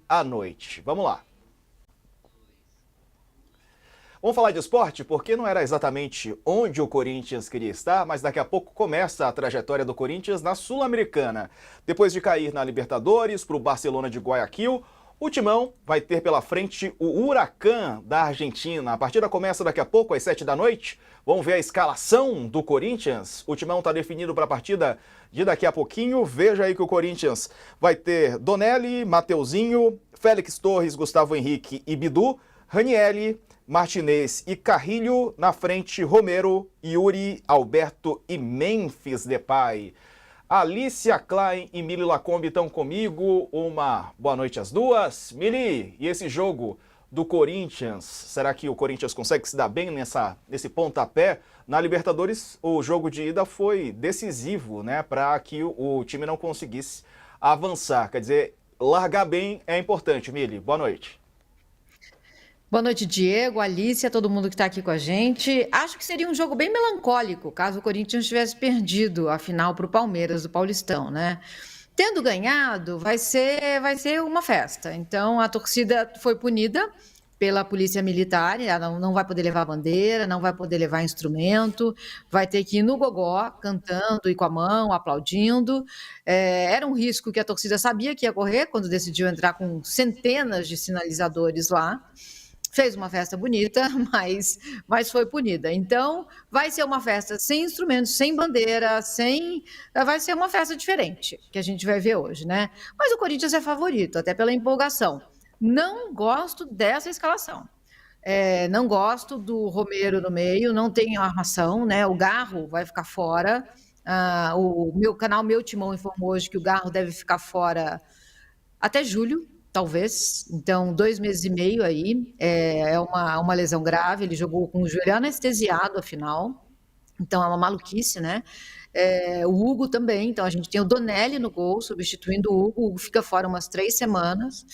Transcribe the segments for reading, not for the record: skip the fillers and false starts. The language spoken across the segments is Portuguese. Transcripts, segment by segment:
à noite. Vamos lá. Vamos falar de esporte, porque não era exatamente onde o Corinthians queria estar, mas daqui a pouco começa a trajetória do Corinthians na Sul-Americana. Depois de cair na Libertadores para o Barcelona de Guayaquil, o Timão vai ter pela frente o Huracan da Argentina. A partida começa daqui a pouco, às 7 da noite. Vamos ver a escalação do Corinthians. O Timão está definido para a partida de daqui a pouquinho. Veja aí que o Corinthians vai ter Donelli, Mateuzinho, Félix Torres, Gustavo Henrique e Bidu, Ranielli, Martinez e Carrilho, na frente Romero, Yuri, Alberto e Memphis Depay. Alicia Klein e Mili Lacombe estão comigo. Uma boa noite às duas. Mili, e esse jogo do Corinthians, será que o Corinthians consegue se dar bem nesse pontapé? Na Libertadores, o jogo de ida foi decisivo, né, para que o time não conseguisse avançar. Quer dizer, largar bem é importante. Mili, boa noite. Boa noite, Diego, Alicia, todo mundo que está aqui com a gente. Acho que seria um jogo bem melancólico caso o Corinthians tivesse perdido a final para o Palmeiras do Paulistão, né? Tendo ganhado, vai ser uma festa. Então, a torcida foi punida pela polícia militar, ela não vai poder levar bandeira, não vai poder levar instrumento, vai ter que ir no gogó, cantando e com a mão, aplaudindo. Era um risco que a torcida sabia que ia correr quando decidiu entrar com centenas de sinalizadores lá. Fez uma festa bonita, mas foi punida. Então, vai ser uma festa sem instrumentos, sem bandeira, vai ser uma festa diferente, que a gente vai ver hoje, né? Mas o Corinthians é favorito, até pela empolgação. Não gosto dessa escalação. Não gosto do Romero no meio, não tem armação, né? O Garro vai ficar fora. O meu canal Meu Timão informou hoje que o Garro deve ficar fora até julho, talvez. Então, 2 meses e meio aí. É uma lesão grave. Ele jogou com o joelho anestesiado, afinal. Então, é uma maluquice, né? O Hugo também. Então, a gente tem o Donelli no gol, substituindo o Hugo. O Hugo fica fora umas 3 semanas.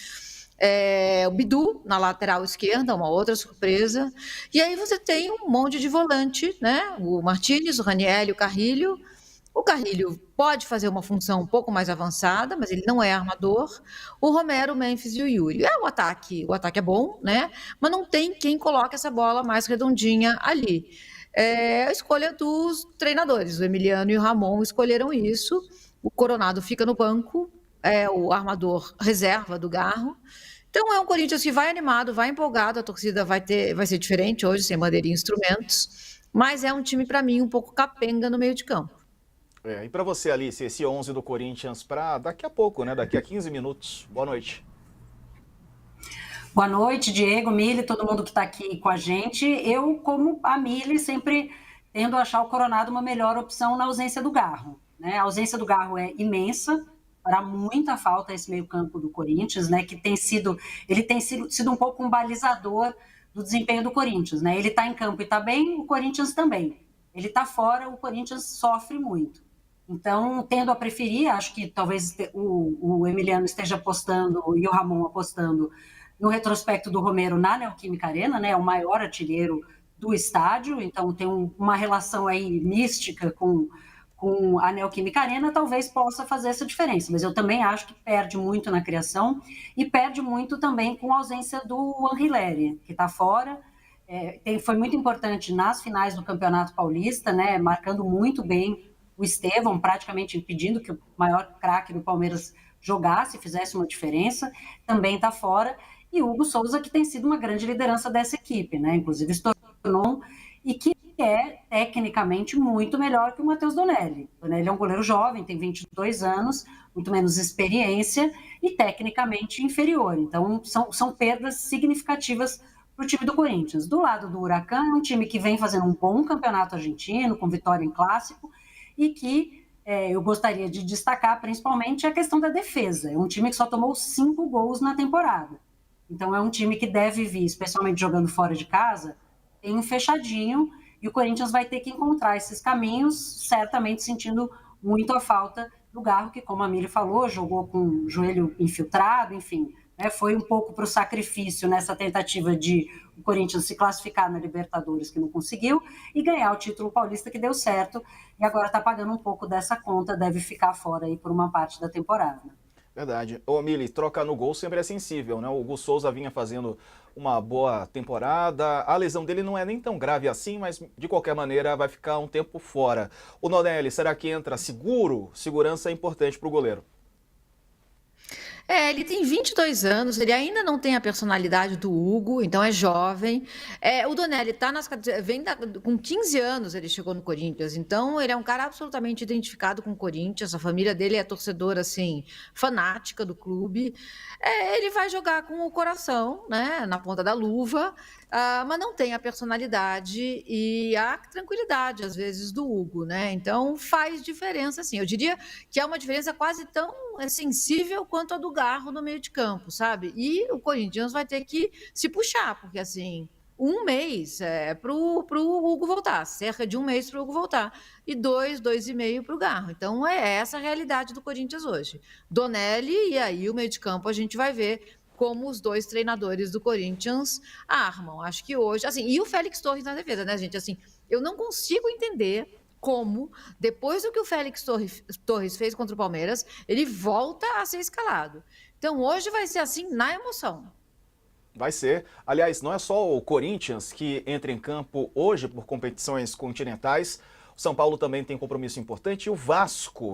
O Bidu na lateral esquerda, uma outra surpresa. E aí você tem um monte de volante, né? O Martinez, o Ranielli, o Carrilho. O Carrilho pode fazer uma função um pouco mais avançada, mas ele não é armador. O Romero, o Memphis e o Yuri. O ataque é bom, né? Mas não tem quem coloque essa bola mais redondinha ali. A escolha dos treinadores. O Emiliano e o Ramon escolheram isso. O Coronado fica no banco, o armador reserva do Garro. Então é um Corinthians que vai animado, vai empolgado, a torcida vai ser diferente hoje, sem bandeira e instrumentos, mas é um time, para mim, um pouco capenga no meio de campo. E para você, Alice, esse 11 do Corinthians para daqui a pouco, né? Daqui a 15 minutos. Boa noite. Boa noite, Diego, Mili, todo mundo que está aqui com a gente. Eu, como a Mili, sempre tendo a achar o Coronado uma melhor opção na ausência do Garro, né? A ausência do Garro é imensa, fará muita falta esse meio-campo do Corinthians, né? Que ele tem sido um pouco um balizador do desempenho do Corinthians, né? Ele está em campo e está bem, o Corinthians também. Ele está fora, o Corinthians sofre muito. Então, tendo a preferir, acho que talvez o Emiliano esteja apostando e o Ramon apostando no retrospecto do Romero na Neoquímica Arena, né? É o maior artilheiro do estádio, então tem uma relação aí mística com a Neoquímica Arena, talvez possa fazer essa diferença, mas eu também acho que perde muito na criação e perde muito também com a ausência do Anrileri, que está fora. Foi muito importante nas finais do Campeonato Paulista, né? Marcando muito bem o Estevão, praticamente impedindo que o maior craque do Palmeiras jogasse, fizesse uma diferença, também está fora. E Hugo Souza, que tem sido uma grande liderança dessa equipe, né? Inclusive se tornou, e que é tecnicamente muito melhor que o Matheus Donelli. O Donelli é um goleiro jovem, tem 22 anos, muito menos experiência e tecnicamente inferior. Então, são perdas significativas para o time do Corinthians. Do lado do Huracan, é um time que vem fazendo um bom campeonato argentino, com vitória em clássico, e que eu gostaria de destacar principalmente a questão da defesa. É um time que só tomou 5 gols na temporada. Então é um time que deve vir, especialmente jogando fora de casa, tem um fechadinho, e o Corinthians vai ter que encontrar esses caminhos, certamente sentindo muito a falta do Garro, que, como a Mili falou, jogou com o joelho infiltrado, enfim, né, foi um pouco para o sacrifício nessa tentativa de o Corinthians se classificar na Libertadores, que não conseguiu, e ganhar o título paulista, que deu certo, e agora está pagando um pouco dessa conta, deve ficar fora aí por uma parte da temporada. Verdade. Ô, Mili, troca no gol sempre é sensível, né? O Hugo Souza vinha fazendo uma boa temporada. A lesão dele não é nem tão grave assim, mas de qualquer maneira vai ficar um tempo fora. O Nonelli, será que entra seguro? Segurança é importante para o goleiro. Ele tem 22 anos, ele ainda não tem a personalidade do Hugo, então é jovem. O Donelli tá com 15 anos ele chegou no Corinthians, então ele é um cara absolutamente identificado com o Corinthians, a família dele é torcedora, assim, fanática do clube. Ele vai jogar com o coração, né, na ponta da luva, mas não tem a personalidade e a tranquilidade, às vezes, do Hugo, né? Então faz diferença, sim. Eu diria que é uma diferença quase tão sensível quanto a do Garro no meio de campo, sabe? E o Corinthians vai ter que se puxar, porque assim, um mês para o Hugo voltar, cerca de um mês para o Hugo voltar, e 2,5 para o Garro. Então é essa a realidade do Corinthians hoje. Donelli, e aí o meio de campo a gente vai ver como os dois treinadores do Corinthians armam. Acho que hoje, assim, e o Félix Torres na defesa, né, gente? Assim, eu não consigo entender como, depois do que o Félix Torres fez contra o Palmeiras, ele volta a ser escalado. Então, hoje vai ser assim, na emoção. Vai ser. Aliás, não é só o Corinthians que entra em campo hoje por competições continentais. O São Paulo também tem compromisso importante e o Vasco